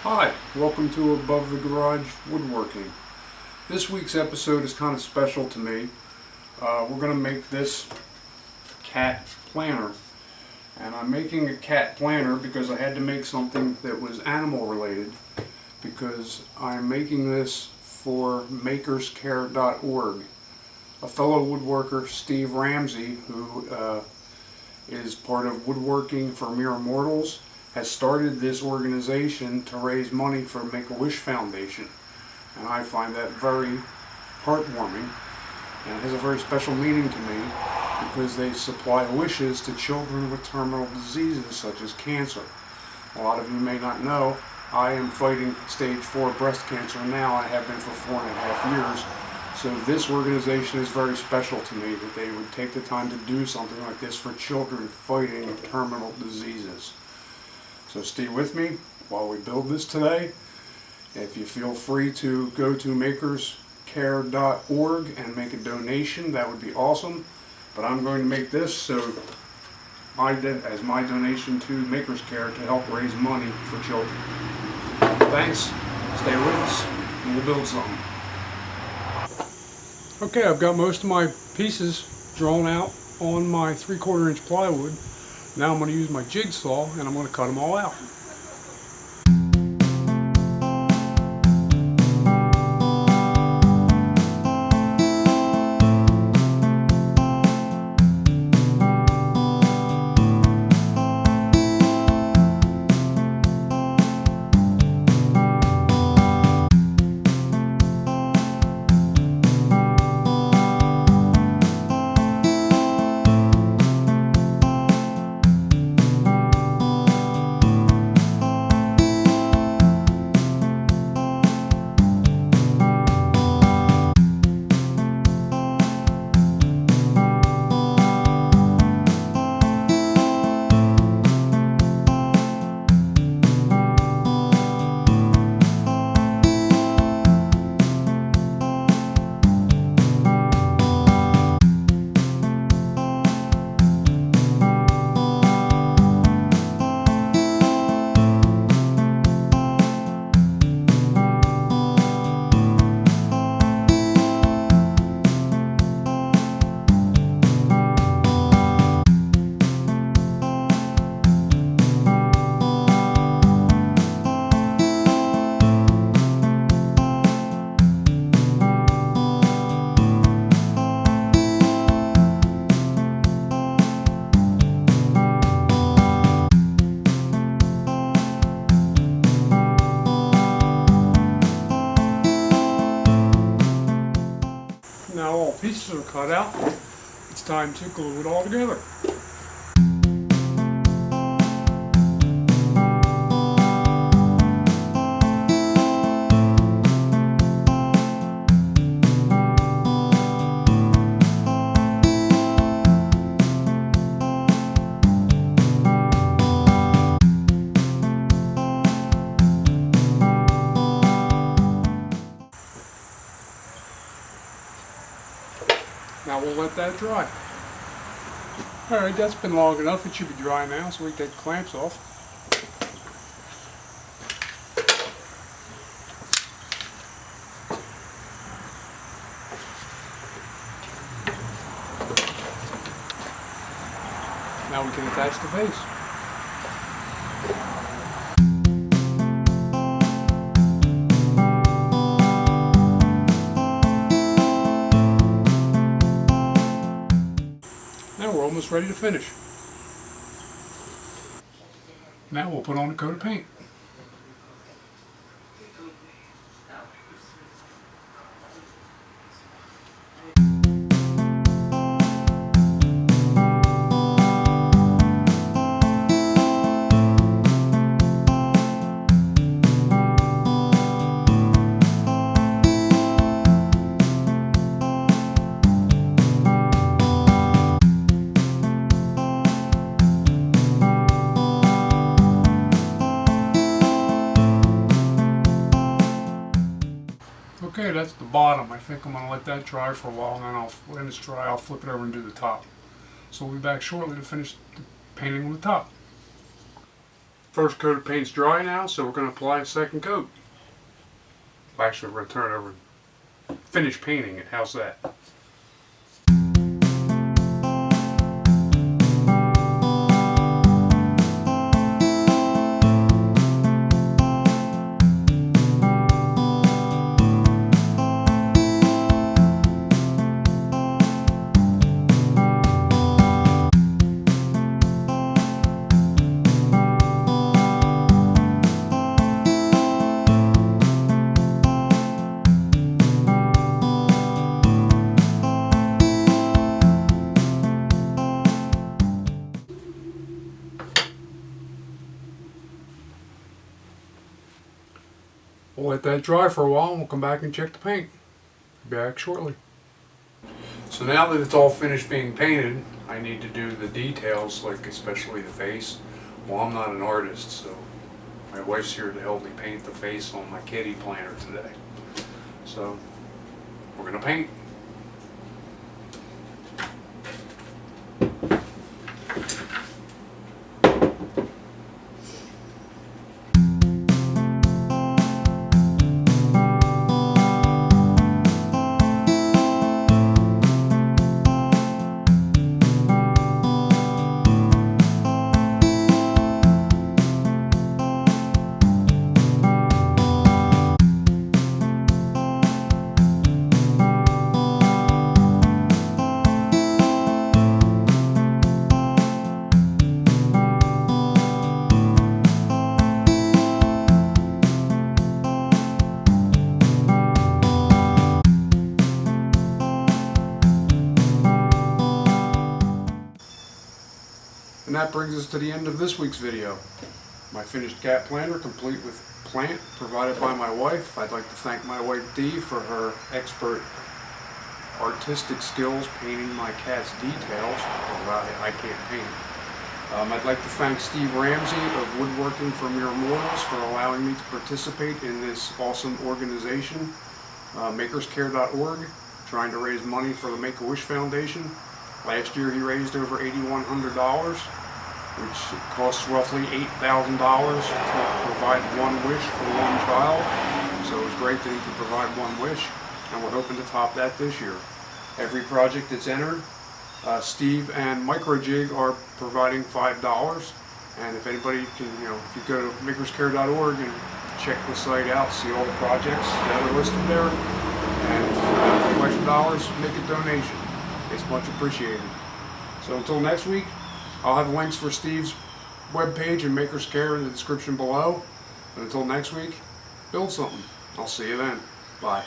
Hi, welcome to Above the Garage Woodworking. This week's episode is kind of special to me. We're going to make this cat planner. And I'm making a cat planner because I had to make something that was animal related, because I'm making this for MakersCare.org. A fellow woodworker, Steve Ramsey, who is part of Woodworking for Mere Mortals, has started this organization to raise money for Make-A-Wish Foundation. And I find that very heartwarming, and it has a very special meaning to me because they supply wishes to children with terminal diseases such as cancer. A lot of you may not know, I am fighting stage 4 breast cancer now. I have been for 4.5 years. So this organization is very special to me, that they would take the time to do something like this for children fighting terminal diseases. So stay with me while we build this today. If you feel free to go to MakersCare.org and make a donation, that would be awesome. But I'm going to make this as my donation to MakersCare to help raise money for children. Thanks. Stay with us and we'll build something. Okay, I've got most of my pieces drawn out on my 3/4 inch plywood. Now I'm going to use my jigsaw and I'm going to cut them all out. Now all pieces are cut out, it's time to glue it all together. Now we'll let that dry. Alright, that's been long enough. It should be dry now, so we can take the clamps off. Now we can attach the face. Now we're almost ready to finish. Now we'll put on a coat of paint. Okay, that's the bottom. I think I'm going to let that dry for a while, and then when it's dry, I'll flip it over and do the top. So we'll be back shortly to finish the painting on the top. First coat of paint's dry now, so we're going to apply a second coat. Actually, we're going to turn it over and finish painting it. How's that? We'll let that dry for a while and we'll come back and check the paint. Be back shortly. So now that it's all finished being painted, I need to do the details, like especially the face. Well, I'm not an artist, so my wife's here to help me paint the face on my kitty planner today. So we're gonna paint. And that brings us to the end of this week's video. My finished cat planner, complete with plant, provided by my wife. I'd like to thank my wife Dee for her expert artistic skills painting my cat's details. I can't paint. I'd like to thank Steve Ramsey of Woodworking for Mere Mortals for allowing me to participate in this awesome organization. MakersCare.org, trying to raise money for the Make-A-Wish Foundation. Last year he raised over $8,100, which costs roughly $8,000 to provide one wish for one child. So it was great that he could provide one wish, and we're hoping to top that this year. Every project that's entered, Steve and Microjig are providing $5. And if anybody can, if you go to MakersCare.org and check the site out, see all the projects that are listed there, and if you have a bunch of dollars, make a donation. It's much appreciated. So until next week, I'll have links for Steve's webpage and MakersCare in the description below. But until next week, build something. I'll see you then. Bye.